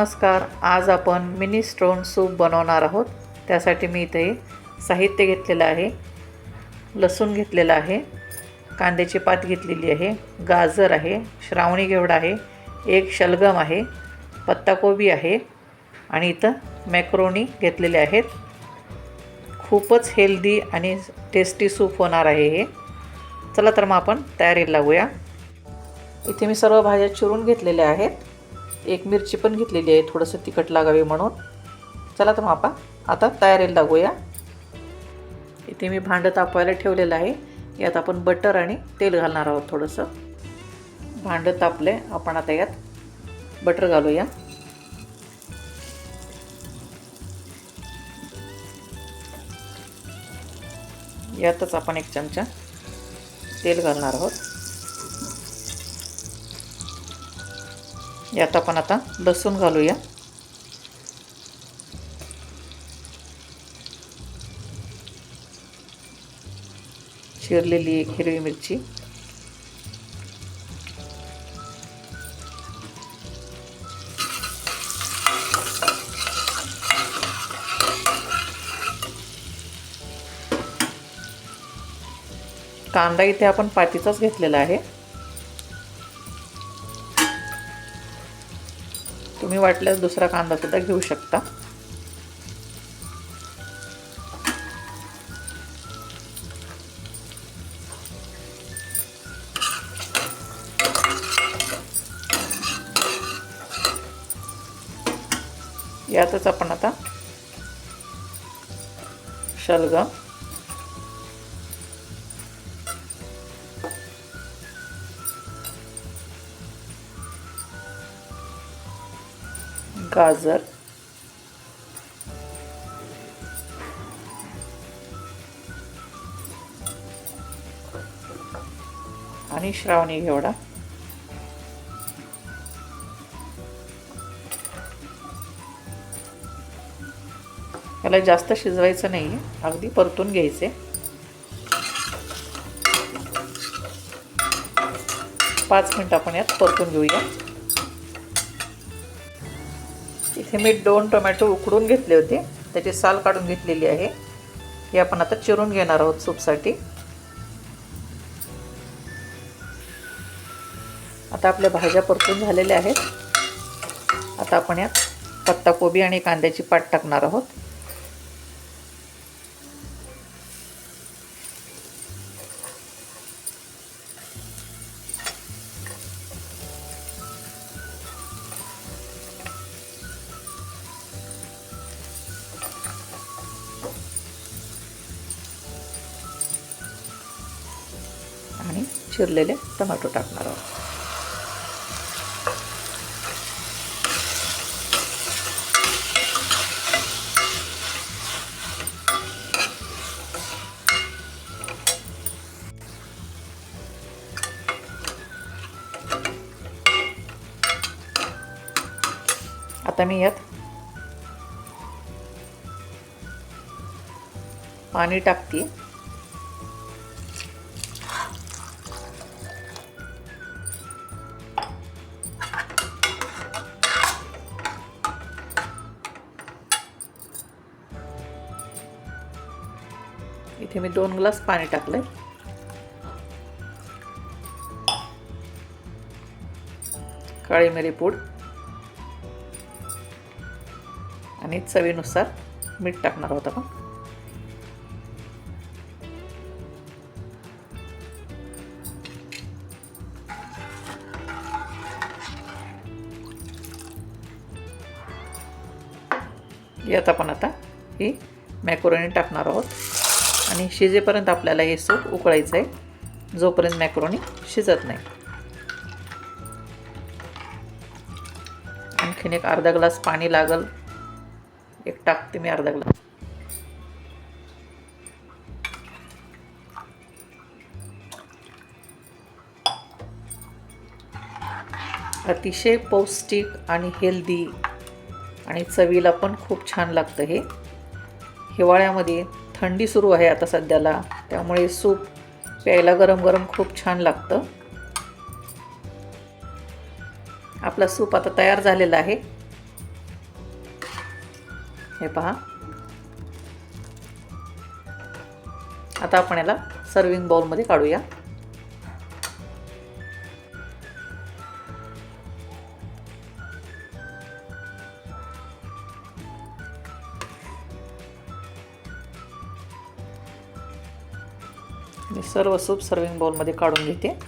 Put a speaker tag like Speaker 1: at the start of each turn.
Speaker 1: नमस्कार. आज आपण मिनी स्टोन सूप बनवणार आहोत. त्यासाठी मी इथे साहित्य घेतलेलं आहे. लसूण घेतलेला आहे, कांद्याची पात घेतलेली आहे, गाजर आहे, श्रावणी घेवडा आहे, एक शलगम आहे, पत्ताकोबी आहे आणि इथं मॅक्रोनी घेतलेले आहेत. खूपच हेल्दी आणि टेस्टी सूप होणार आहे हे. चला तर मग आपण तयारीला लागूया. इथे मी सर्व भाज्या चिरून घेतलेल्या आहेत. एक मिरची पण घेतलेली आहे, थोडंसं तिखट लागावे म्हणून. चला तर मग आपण आता तयारीला लागूया. इथे मी भांडं तापवायला ठेवलेलं आहे. यात आपण बटर आणि तेल घालणार आहोत. थोडंसं भांडं तापले, आपण आता यात बटर घालूया. यातच आपण एक चमचा तेल घालणार आहोत. यात आपण आता लसूण घालूया. चिरलेली एक हिरवी मिरची, कांदा इथे आपण पातीचाच घेतलेला आहे. तुम्ही वाटल्यास दुसरा कांदा सुद्धा घेऊ शकता. यातच आपण आता शलगम, गाजर, आणि श्रावणी घेवडा. याला जास्त शिजवायचं नाही, अगदी परतून घ्यायचे. पाच मिनिट आपण यात परतून घेऊया. इथे मी 2 टोमॅटो उकडून घेतले होते, त्याची साल काढून घेतलेली आहे. हे आपण आता चिरून घेणार आहोत सूपसाठी. आता आपल्या भाज्या परतून झालेल्या आहेत. आता आपण यात पत्ताकोबी आणि कांद्याची पात टाकणार आहोत. आणि चिरलेले टोमॅटो टाकणार आहोत. आता मी यात पाणी टाकते. इथे मी 2 ग्लास पाणी टाकलंय. काळी मिरी पूड आणि चवीनुसार मीठ टाकणार आहोत आपण. यात आपण आता ही मॅक्रोनी टाकणार आहोत आणि शिजेपर्यंत आपल्याला हे सूप उकळायचं आहे, जोपर्यंत मॅक्रोनी शिजत नाही. आणखीन एक अर्धा ग्लास पाणी लागल. एक टाकते मी अर्धा ग्लास. अतिशय पौष्टिक आणि हेल्दी आणि चवीला पण खूप छान लागतं हे. हिवाळ्यामध्ये थंडी सुरू आहे आता सध्याला, त्यामुळे सूप प्यायला गरम गरम खूप छान लागतं. आपला सूप आता तयार झालेला आहे. हे पहा. आता आपण याला सर्विंग बाउलमध्ये काढूया. मी सर्व सूप सर्विंग बाउलमध्ये काढून घेते.